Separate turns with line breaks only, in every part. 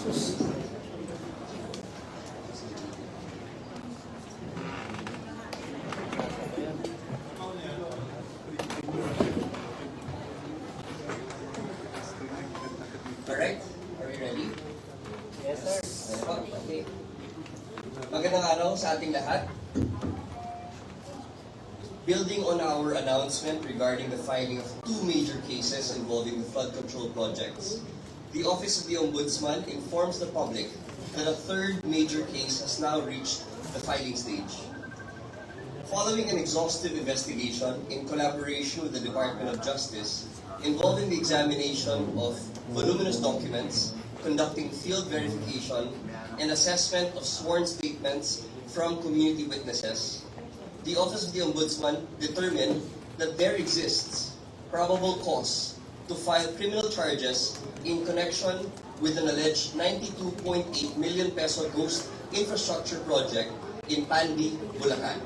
Alright, are we ready?
Yes, sir.
Okay. Magandang araw sa ating lahat. Building on our announcement regarding the filing of two major cases involving the flood control projects, the Office of the Ombudsman informs the public that a third major case has now reached the filing stage. Following an exhaustive investigation in collaboration with the Department of Justice involving the examination of voluminous documents, conducting field verification, and assessment of sworn statements from community witnesses, the Office of the Ombudsman determined that there exists probable cause to file criminal charges in connection with an alleged 92.8 million peso ghost infrastructure project in Pandi, Bulacan.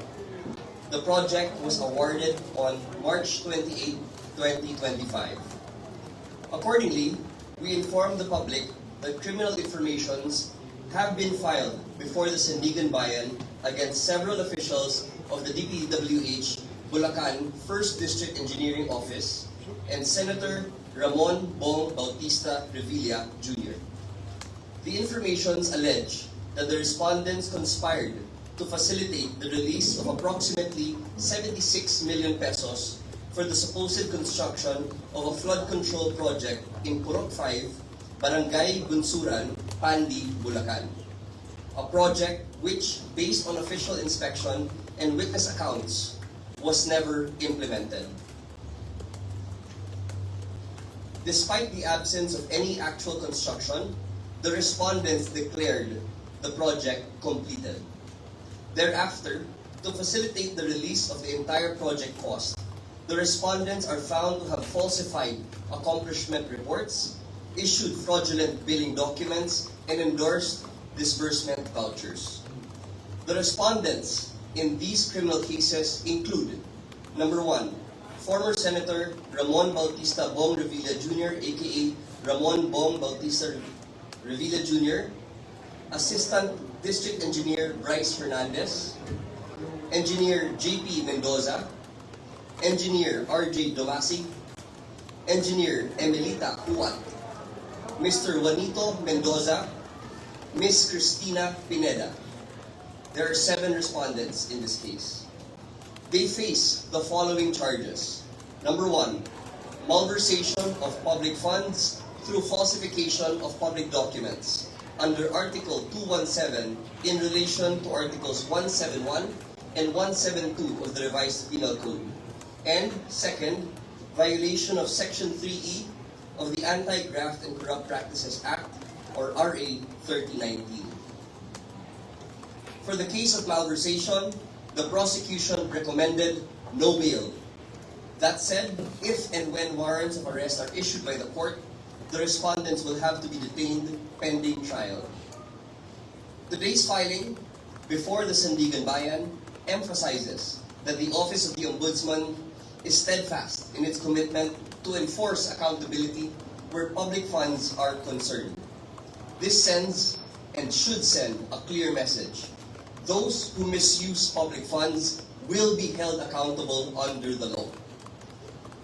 The project was awarded on March 28, 2025. Accordingly, we informed the public that criminal informations have been filed before the Sandigan Bayan against several officials of the DPWH Bulacan 1st District Engineering Office and Senator Ramon Bong Bautista Revilla Jr. The informations allege that the respondents conspired to facilitate the release of approximately 76 million pesos for the supposed construction of a flood control project in Purok 5, Barangay Bunsuran, Pandi, Bulacan. A project which, based on official inspection and witness accounts, was never implemented. Despite the absence of any actual construction, the respondents declared the project completed. Thereafter, to facilitate the release of the entire project cost, the respondents are found to have falsified accomplishment reports, issued fraudulent billing documents, and endorsed disbursement vouchers. The respondents in these criminal cases include: number 1, former Senator Ramon Bautista Bong Revilla Jr., aka Ramon Bong Bautista Revilla Jr., Assistant District Engineer Bryce Fernandez, Engineer JP Mendoza, Engineer RJ Domasig, Engineer Emelita Huat, Mr. Juanito Mendoza, Ms. Cristina Pineda. There are 7 respondents in this case. They face the following charges. Number 1, malversation of public funds through falsification of public documents under Article 217 in relation to Articles 171 and 172 of the Revised Penal Code. And second, violation of Section 3E of the Anti-Graft and Corrupt Practices Act, or RA 3019. For the case of malversation, the prosecution recommended no bail. That said, if and when warrants of arrest are issued by the court, the respondents will have to be detained pending trial. Today's filing before the Sandigan Bayan emphasizes that the Office of the Ombudsman is steadfast in its commitment to enforce accountability where public funds are concerned. This sends and should send a clear message. Those who misuse public funds will be held accountable under the law.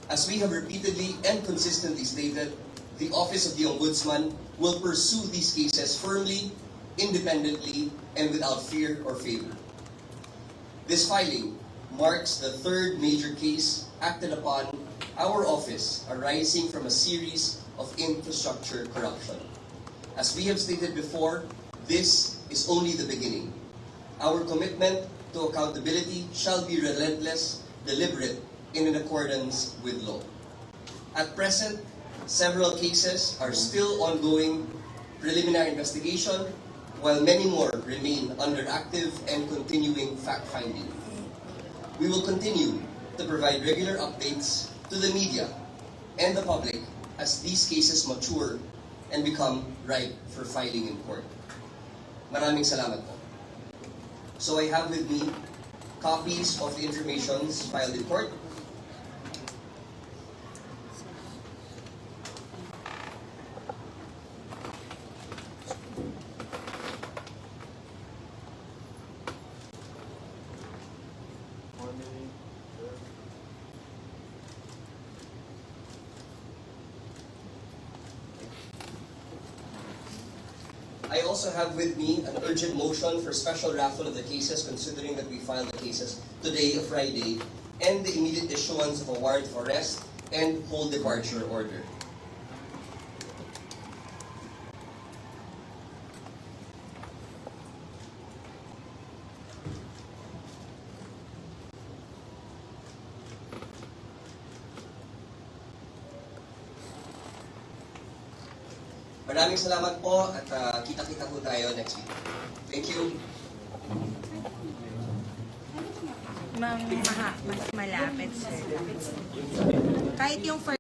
As we have repeatedly and consistently stated, the Office of the Ombudsman will pursue these cases firmly, independently, and without fear or favor. This filing marks the 3rd major case acted upon our office arising from a series of infrastructure corruption. As we have stated before, this is only the beginning. Our commitment to accountability shall be relentless, deliberate, and in accordance with law. At present, several cases are still ongoing preliminary investigation, while many more remain under active and continuing fact-finding. We will continue to provide regular updates to the media and the public as these cases mature and become ripe for filing in court. Maraming salamat po. So I have with me copies of the informations filed in court. I also have with me an urgent motion for special raffle of the cases, considering that we filed the cases today, Friday, and the immediate issuance of a warrant of arrest and whole departure order. Maraming salamat po at kita-kita po tayo next week. Thank you.
Mas malapit, sir. Kahit yung first